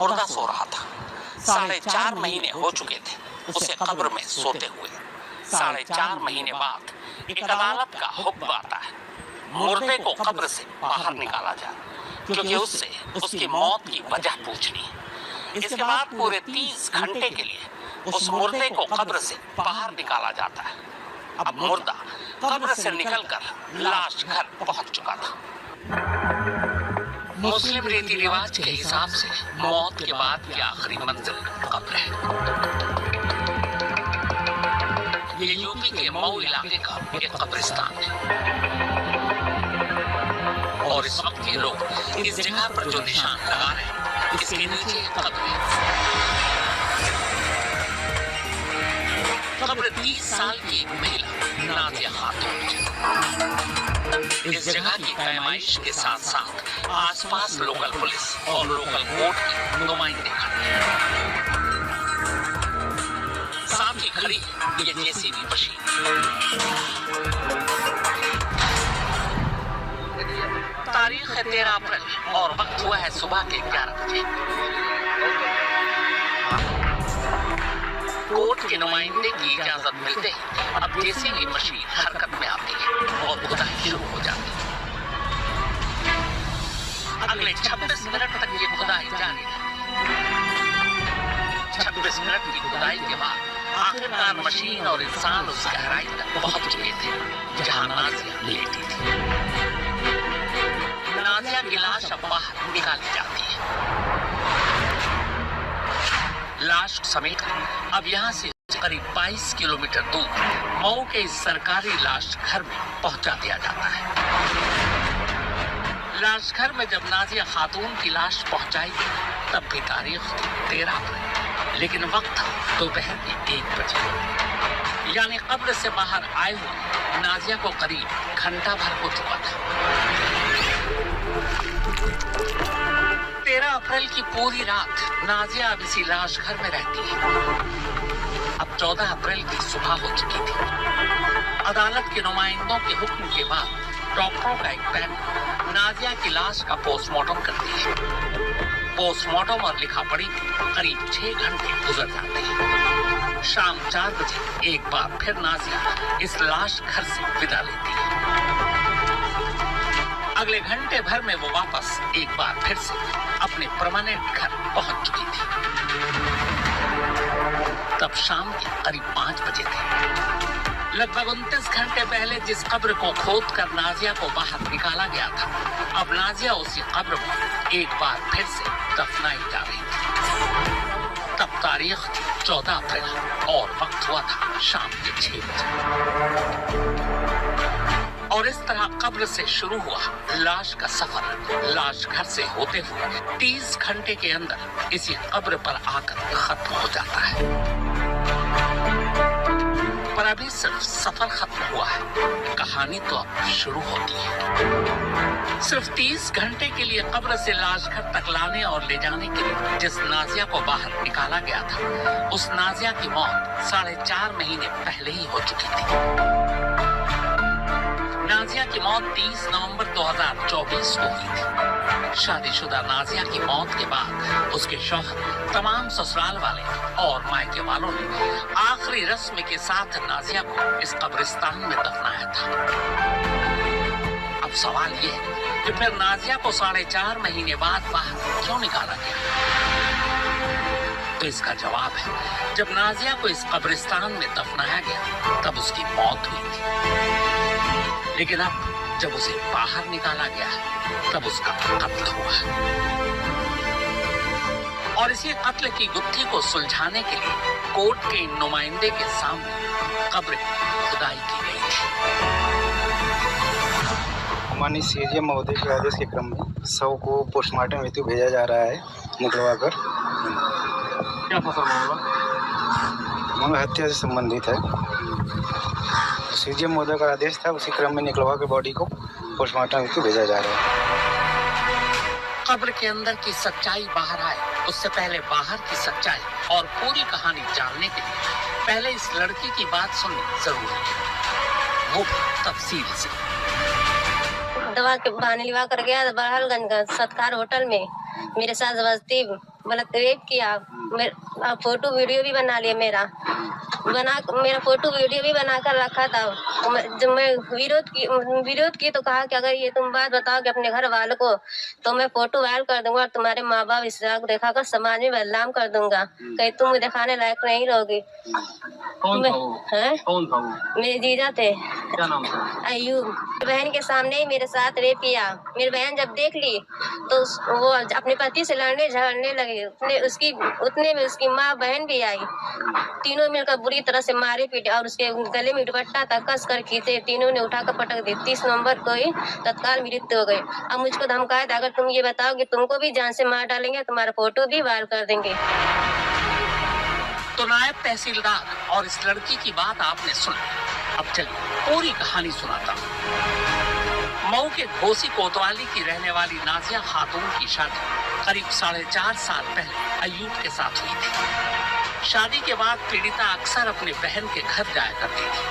मुर्दा सो रहा था। 4.5 महीने हो चुके थे उसे कब्र में सोते हुए। 4.5 महीने बाद एक अदालत का हुक्म आता है, मुर्दे को कब्र से बाहर निकाला जाए, क्योंकि उससे उसकी मौत की वजह पूछनी है। इसके बाद पूरे 30 घंटे के लिए उस मुर्दे को कब्र से बाहर निकाला जाता है। अब मुर्दा कब्र से निकलकर लाश घर पहुंच चुका था। मुस्लिम रीति रिवाज के हिसाब से मौत के बाद की आखिरी मंजिल कब्र है। ये यूपी के मऊ इलाके का एक कब्रिस्तान है और इस वक्त ये लोग इस जगह पर जो निशान लगा रहे हैं, इसके नीचे एक कब्र है। कब्र 30 साल की एक महिला नाजिया खातून की। इस जगह की पैमाइश के साथ साथ आसपास लोकल पुलिस और लोकल कोर्ट के नुमाइंदे खड़े हैं। साथ ही खड़ी है ये जेसीबी मशीन। तारीख है 13 अप्रैल और वक्त हुआ है सुबह के 11 बजे। कोर्ट के नुमाइंदे की इजाजत मिलते ही अब जेसीबी मशीन हरकत में आती है और खुदाई शुरू हो जाती है। अगले 26 मिनट तक ये खुदाई जारी रही। 26 मिनट की खुदाई के बाद आखिरकार मशीन और इंसान उस गहराई तक पहुंच चुके थे जहां नाजिया लेटी थी। नाजिया की लाश अब बाहर निकाली जाती है। लाश समेत अब यहाँ से करीब 22 किलोमीटर दूर मऊ के इस सरकारी लाश घर में पहुंचा दिया जाता है। लाश घर में जब नाजिया खातून की लाश पहुंचाई तब भी तारीख 13 अप्रैल, लेकिन वक्त दोपहर के 1 बजे, यानी कब्र से बाहर आए हुए नाजिया को करीब घंटा भर हो चुका था। 13 अप्रैल की पूरी रात नाजिया अब इसी लाश घर में रहती है। अब 14 अप्रैल की सुबह हो चुकी थी। अदालत के नुमाइंदों के हुक्म के बाद डॉक्टरों का एक पैनल नाजिया की लाश का पोस्टमार्टम करती है। पोस्टमार्टम और लिखा पढ़ी करीब 6 घंटे गुजर जाते हैं। शाम 4 बजे एक बार फिर नाजिया इस लाश घर से विदा लेती है। अगले घंटे भर में वो वापस एक बार फिर से अपने परमानेंट घर पहुंच चुकी थी। तब शाम के करीब 5 बजे थे। लगभग 29 घंटे पहले जिस कब्र को खोद कर नाजिया को बाहर निकाला गया था, अब नाजिया उसी कब्र में एक बार फिर से दफनाई जा रही थी। तब तारीख थी 14 अप्रैल और वक्त हुआ था शाम के 6 बजे। और इस तरह कब्र से शुरू हुआ लाश का सफर लाश घर से होते हुए 30 घंटे के अंदर इसी कब्र पर आकर खत्म हो जाता है। पर अभी सिर्फ सफर खत्म हुआ है, कहानी तो अब शुरू होती है। सिर्फ 30 घंटे के लिए कब्र से लाश घर तक लाने और ले जाने के लिए जिस नाजिया को बाहर निकाला गया था, उस नाजिया की मौत 4.5 महीने पहले ही हो चुकी थी। नाजिया की मौत 30 नवंबर 2024 को हुई थी। शादीशुदा नाजिया की मौत के बाद उसके शौहर, तमाम ससुराल वाले और मायके वालों ने आखिरी रस्म के साथ नाजिया को इस कब्रिस्तान में दफनाया था। अब सवाल ये है कि फिर नाजिया को 4.5 महीने बाद बाहर क्यों निकाला गया? तो इसका जवाब है, जब नाजिया को इस कब्रिस्तान में दफनाया गया तब उसकी मौत हुई थी, लेकिन अब जब उसे बाहर निकाला गया तब उसका कत्ल हुआ। और इसी कत्ल की गुत्थी को सुलझाने के लिए कोर्ट के इन नुमाइंदे के सामने कब्र की खुदाई की गई थी। माननीय सीएम महोदय के आदेश के क्रम में शव को पोस्टमार्टम हेतु भेजा जा रहा है निकलवा कर। क्या फसल मामला हत्या से संबंधित है। सीएम महोदय का आदेश था, उसी क्रम में निकलवा के बॉडी को पोस्टमार्टम हेतु भेजा जा रहा है। कब्र के अंदर की सच्चाई बाहर आए उससे पहले बाहर की सच्चाई और पूरी कहानी जानने के लिए पहले इस लड़की की बात सुननी जरूरी है, वो भी तफसील से। दवा के बहाने लिवा कर गया बड़हलगंज का सत्कार होटल में। मेरे साथ जबरदस्ती रेप किया, फोटो वीडियो भी बना लिया मेरा फोटो वीडियो भी बनाकर रखा था। जब मैं विरोध की तो कहा कि अगर ये तुम बात बताओगे अपने घर वालों को तो मैं फोटो वायरल कर दूंगा और तुम्हारे माँ बाप इस दिखाकर समाज में बदनाम कर दूंगा, कहीं तुम दिखाने लायक नहीं रहोगी। कौन था वो? कौन था वो? मेरे जीजा थे। क्या नाम था? अयूब। बहन के सामने ही मेरे साथ रेप किया। मेरी बहन जब देख ली तो वो अपने पति से लड़ने झगड़ने लगी। उतने में उसकी माँ बहन भी आई, तीनों मिलकर बुरी तरह से मारे पीटे और उसके गले में दुपट्टा तक कस कर खींचे। तीनों ने उठाकर पटक दी। 30 नवंबर को ही तत्काल मृत्यु हो गई। अब मुझको धमकाया था, अगर तुम ये बताओगे तुमको भी जान से मार डालेंगे, तुम्हारा फोटो भी वायरल कर देंगे। तो नायब तहसीलदार और इस लड़की की बात आपने सुनी। अब चलिए पूरी कहानी सुनाता हूँ। मऊ के घोसी कोतवाली की रहने वाली नाजिया खातून की शादी करीब 4.5 साल पहले अयूब के साथ हुई थी। शादी के बाद पीड़िता अक्सर अपने बहन के घर जाया करती थी।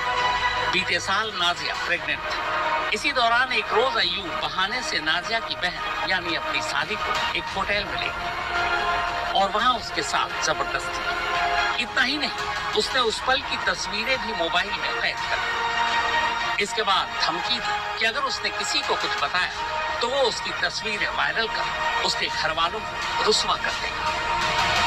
बीते साल नाजिया प्रेग्नेंट थी। इसी दौरान एक रोज अयूब बहाने से नाजिया की बहन यानी अपनी साली को एक होटल में ले गई और वहां उसके साथ जबरदस्ती की। इतना ही नहीं, उसने उस पल की तस्वीरें भी मोबाइल में कैद कर ली। इसके बाद धमकी दी कि अगर उसने किसी को कुछ बताया तो वो उसकी तस्वीरें वायरल कर उसके घर वालों को रुस्वा कर देगा।